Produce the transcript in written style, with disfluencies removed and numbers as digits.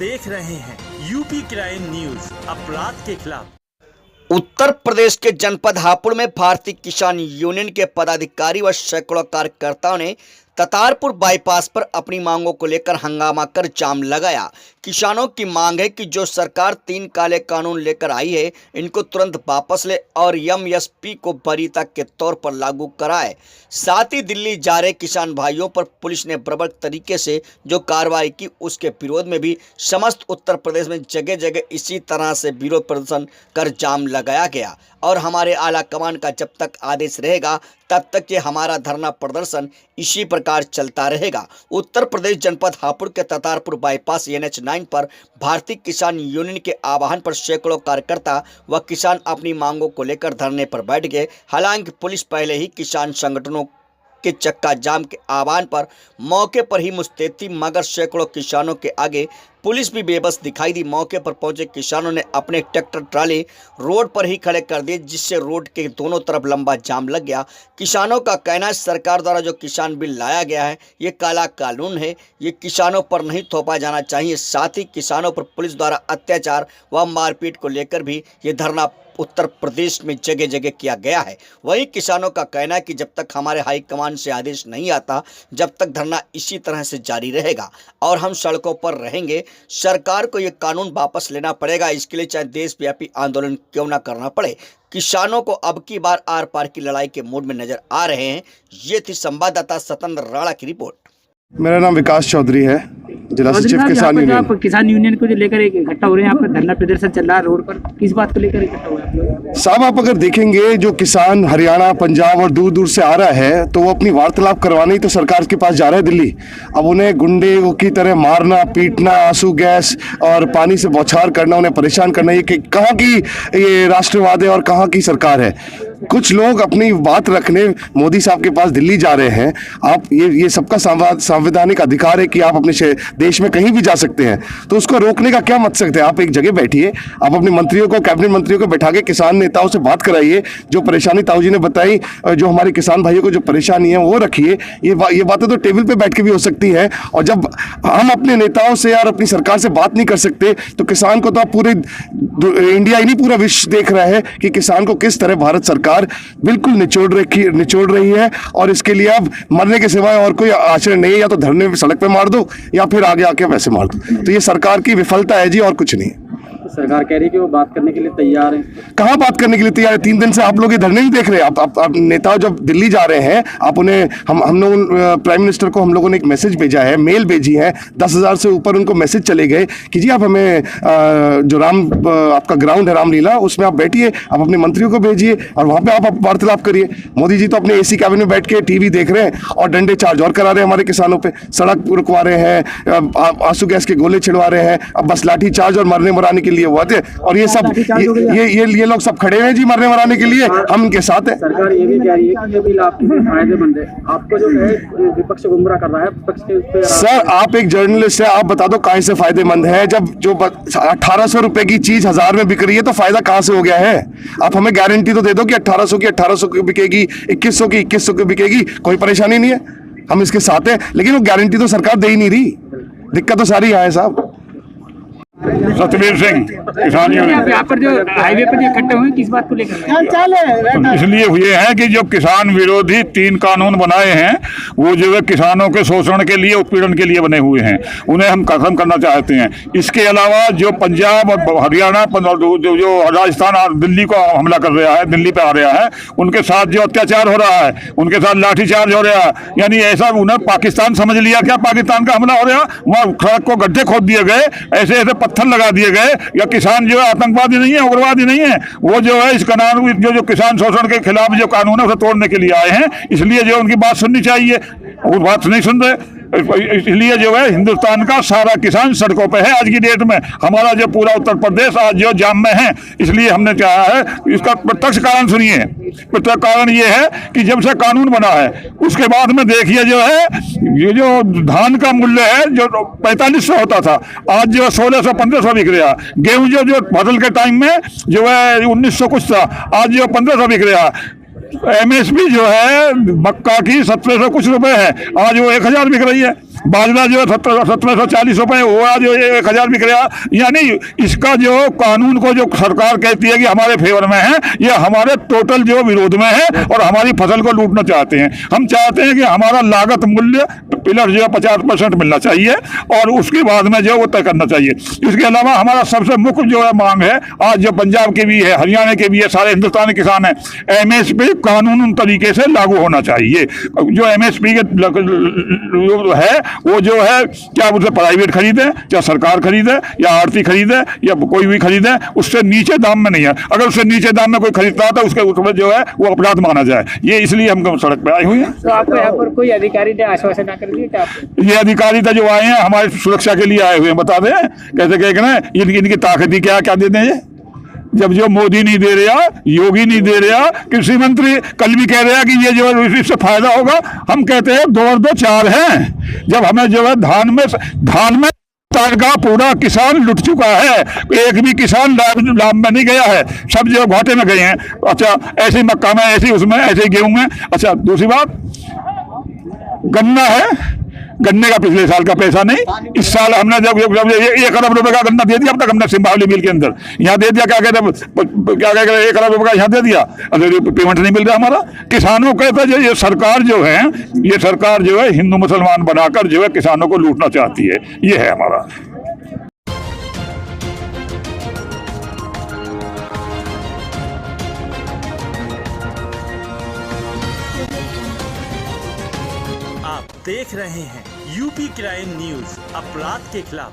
देख रहे हैं यूपी क्राइम न्यूज, अपराध के खिलाफ। उत्तर प्रदेश के जनपद हापुड़ में भारतीय किसान यूनियन के पदाधिकारी व सैकड़ों कार्यकर्ताओं ने ततारपुर बाईपास पर अपनी मांगों को लेकर हंगामा कर जाम लगाया। किसानों की मांग है कि जो सरकार 3 काले कानून लेकर आई है, इनको तुरंत वापस ले और एमएसपी को वरीयता के तौर पर लागू कराए। साथ ही दिल्ली जा रहे किसान भाइयों पर पुलिस ने बर्बर तरीके से जो कार्रवाई की, उसके विरोध में भी समस्त उत्तर प्रदेश में जगह जगह इसी तरह से विरोध प्रदर्शन कर जाम लगाया गया। और हमारे आला कमान का जब तक आदेश रहेगा तब तक ये हमारा धरना प्रदर्शन इसी प्रकार चलता रहेगा। उत्तर प्रदेश जनपद हापुड़ के ततारपुर बाईपास NH9 पर भारतीय किसान यूनियन के आह्वान पर सैकड़ों कार्यकर्ता व किसान अपनी मांगों को लेकर धरने पर बैठ गए। हालांकि पुलिस पहले ही किसान संगठनों के चक्का जाम के आह्वान पर मौके पर ही मुस्तैद थी, मगर सैकड़ों किसानों के आगे पुलिस भी बेबस दिखाई दी। मौके पर पहुंचे किसानों ने अपने ट्रैक्टर ट्राली रोड पर ही खड़े कर दिए, जिससे रोड के दोनों तरफ लंबा जाम लग गया। किसानों का कहना है सरकार द्वारा जो किसान बिल लाया गया है ये काला कानून है, ये किसानों पर नहीं थोपा जाना चाहिए। साथ ही किसानों पर पुलिस द्वारा अत्याचार व मारपीट को लेकर भी ये धरना उत्तर प्रदेश में जगह जगह किया गया है। वहीं किसानों का कहना है कि जब तक हमारे हाईकमान से आदेश नहीं आता, जब तक धरना इसी तरह से जारी रहेगा और हम सड़कों पर रहेंगे। सरकार को ये कानून वापस लेना पड़ेगा, इसके लिए चाहे देशव्यापी आंदोलन क्यों ना करना पड़े। किसानों को अब की बार आर पार की लड़ाई के मूड में नजर आ रहे हैं। ये थी संवाददाता सतन राणा की रिपोर्ट। मेरा नाम विकास चौधरी है, जिला सचिव किसान यूनियन। किसान यूनियन को जो लेकर इकट्ठा हो रहे हैं, यहाँ पर धरना प्रदर्शन चल रहा है रोड पर, किस बात को लेकर इकट्ठा हुआ है? साहब, आप अगर देखेंगे जो किसान हरियाणा, पंजाब और दूर दूर से आ रहा है तो वो अपनी वार्तालाप करवाने ही तो सरकार के पास जा रहा है दिल्ली। अब उन्हें गुंडे की तरह मारना, पीटना, आंसू गैस और पानी से बौछार करना, उन्हें परेशान करना, ये कहाँ की ये राष्ट्रवाद है और कहाँ की सरकार है? कुछ लोग अपनी बात रखने मोदी साहब के पास दिल्ली जा रहे हैं। आप ये सबका संवैधानिक अधिकार है कि आप अपने देश में कहीं भी जा सकते हैं, तो उसको रोकने का क्या मकसद है? आप एक जगह बैठिए, आप अपने मंत्रियों को, कैबिनेट मंत्रियों को बैठा के किसान नेताओं से बात कराइए, जो परेशानी ताऊ जी ने बताई, जो हमारे किसान भाइयों को जो परेशानी है वो रखिए। ये बातें तो टेबल पे बैठ के भी हो सकती हैं। और जब हम अपने नेताओं से और अपनी सरकार से बात नहीं कर सकते तो किसान को तो आप पूरे इंडिया ही नहीं, पूरा विश्व देख रहा है कि किसान को किस तरह भारत सरकार बिल्कुल निचोड़ रही है। और इसके लिए अब मरने के सिवाय और कोई आश्रय नहीं है, या तो धरने पे सड़क पे मार दो या फिर आगे आके वैसे मार दो। तो ये सरकार की विफलता है जी, और कुछ नहीं। सरकार कह रही है कि वो बात करने के लिए तैयार है। कहाँ बात करने के लिए तैयार है? 3 दिन से आप लोग ये धरने नहीं देख रहे। आप नेता जब दिल्ली जा रहे हैं, आप उन्हें हम लोग प्राइम मिनिस्टर को हम लोगों ने एक मैसेज भेजा है, मेल भेजी है, 10,000 से ऊपर उनको मैसेज चले गए कि जी आप हमें जो आपका ग्राउंड है रामलीला, उसमें आप बैठिए, आप अपने मंत्रियों को भेजिए और वहाँ पे आप वार्तालाप करिए। मोदी जी तो अपने AC कैबिन में बैठ के TV देख रहे हैं और डंडे चार्ज और करा रहे हैं हमारे किसानों पे, सड़क रुकवा रहे हैं, आंसू गैस के गोले छिड़वा रहे हैं, अब बस लाठी चार्ज और मरने मराने के लिए हुआ थे। और ये सब ये लोग सब खड़े हैं जी मरने मराने के लिए, हम इनके साथ हैं। सरकार ये भी कह रही है कि ये बिल आपके फायदेमंद है, आपको जो है विपक्ष गुमराह कर रहा है, विपक्ष के उस पे। सर, आप एक जर्नलिस्ट है, आप बता दो कहाँ से फायदेमंद है? जब जो 1800 रुपए की चीज 1000 में बिक रही है तो फायदा कहाँ से हो गया है? आप हमें गारंटी तो दे दो कि 1800 की 1800 की बिकेगी, 2100 की 2100 की बिकेगी, कोई परेशानी नहीं है, हम इसके साथ हैं। लेकिन वो गारंटी तो सरकार दे ही नहीं रही। दिक्कत तो सारी यहाँ है साहब। सतवीर सिंह, किसान यूनियन। यहाँ पर जो हाईवे पर इकट्ठे हुए किस बात को लेकर? इसलिए हुए हैं कि जो किसान विरोधी 3 कानून बनाए हैं वो जो है किसानों के शोषण के लिए, उत्पीड़न के लिए बने हुए हैं, उन्हें हम खत्म करना चाहते हैं। इसके अलावा जो पंजाब और हरियाणा, जो राजस्थान, दिल्ली को हमला कर रहा है, दिल्ली पे आ रहा है, उनके साथ जो अत्याचार हो रहा है, उनके साथ लाठीचार्ज हो रहा है, यानी ऐसा उन्हें पाकिस्तान समझ लिया क्या? पाकिस्तान का हमला हो रहा, वहाँ सड़क को गड्ढे खोद दिए गए, ऐसे ऐसे पत्थर लगा दिए गए। या किसान जो है आतंकवादी नहीं है, उग्रवादी नहीं है, वो जो है इस कानून जो किसान शोषण के खिलाफ जो कानून है उसे तोड़ने के लिए आए हैं। इसलिए जो उनकी बात सुननी चाहिए, वो बात नहीं सुन रहे। इसलिए जो है हिंदुस्तान का सारा किसान सड़कों पे है आज की डेट में। हमारा जो पूरा उत्तर प्रदेश आज जो जाम में है, इसलिए हमने चाहा है, इसका प्रत्यक्ष कारण सुनिए। प्रत्यक्ष कारण ये है कि जब से कानून बना है उसके बाद में देखिए जो है ये जो धान का मूल्य है जो 4500 होता था, आज जो 1600 1500 बिक रहा। गेहूं जो फसल के टाइम में जो है 1900 कुछ था, आज जो 1500 बिक रहा। MSP जो है मक्का की 1700 कुछ रुपए है, आज वो 1000 बिक रही है। बाजरा जो 1740 रुपए हुआ, जो 1000 बिक रहा। यानी इसका जो कानून को जो सरकार कहती है कि हमारे फेवर में है, ये हमारे टोटल जो विरोध में है और हमारी फसल को लूटना चाहते हैं। हम चाहते हैं कि हमारा लागत मूल्य पिलर जो है 50% मिलना चाहिए और उसके बाद में जो वो तय करना चाहिए। इसके अलावा हमारा सबसे मुख्य जो है मांग है, आज जो पंजाब की भी है, हरियाणा के भी है, सारे हिंदुस्तान के किसान हैं, MSP कानून तरीके से लागू होना चाहिए। जो MSP के है वो जो है, क्या उसे प्राइवेट खरीदे, चाहे सरकार खरीदे या आड़ती खरीदे या कोई भी खरीदे, उससे नीचे दाम में नहीं है। अगर उससे नीचे दाम में कोई खरीदता है तो उसमें जो है वो अपराध माना जाए। ये इसलिए हम सड़क पे आए हुए हैं। तो आपको यहाँ पर कोई अधिकारी ने आश्वासन ना कर दिया क्या आपको? ये अधिकारी तो जो आए हैं हमारी सुरक्षा के लिए आए हुए हैं, बता दें कैसे कह रहे हैं, इनकी ताकत क्या क्या देते हैं। जब जो मोदी नहीं दे रहा, योगी नहीं दे रहा, कृषि मंत्री कल भी कह रहा कि ये जो है इससे फायदा होगा। हम कहते हैं 2 और 2 4 हैं। जब हमें जो है धान में का पूरा किसान लुट चुका है, एक भी किसान लाभ में नहीं गया है, सब जो घाटे में गए हैं। अच्छा, ऐसी मक्का में, ऐसी उसमें, ऐसे गेहूं में। अच्छा, दूसरी बात, गन्ना है, गन्ने का पिछले साल का पैसा नहीं, इस साल हमने जब 1 अरब रुपए का गन्ना दे दिया। अब तक हमने सिंबावली मिल के अंदर यहाँ दे दिया, क्या कहते हैं 1 अरब रुपए का यहाँ दे दिया, पेमेंट नहीं मिल रहा हमारा। किसानों कहते हैं ये सरकार जो है हिंदू मुसलमान बनाकर जो है किसानों को लूटना चाहती है। ये है हमारा। आप देख रहे हैं यूपी क्राइम न्यूज, अपराध के खिलाफ।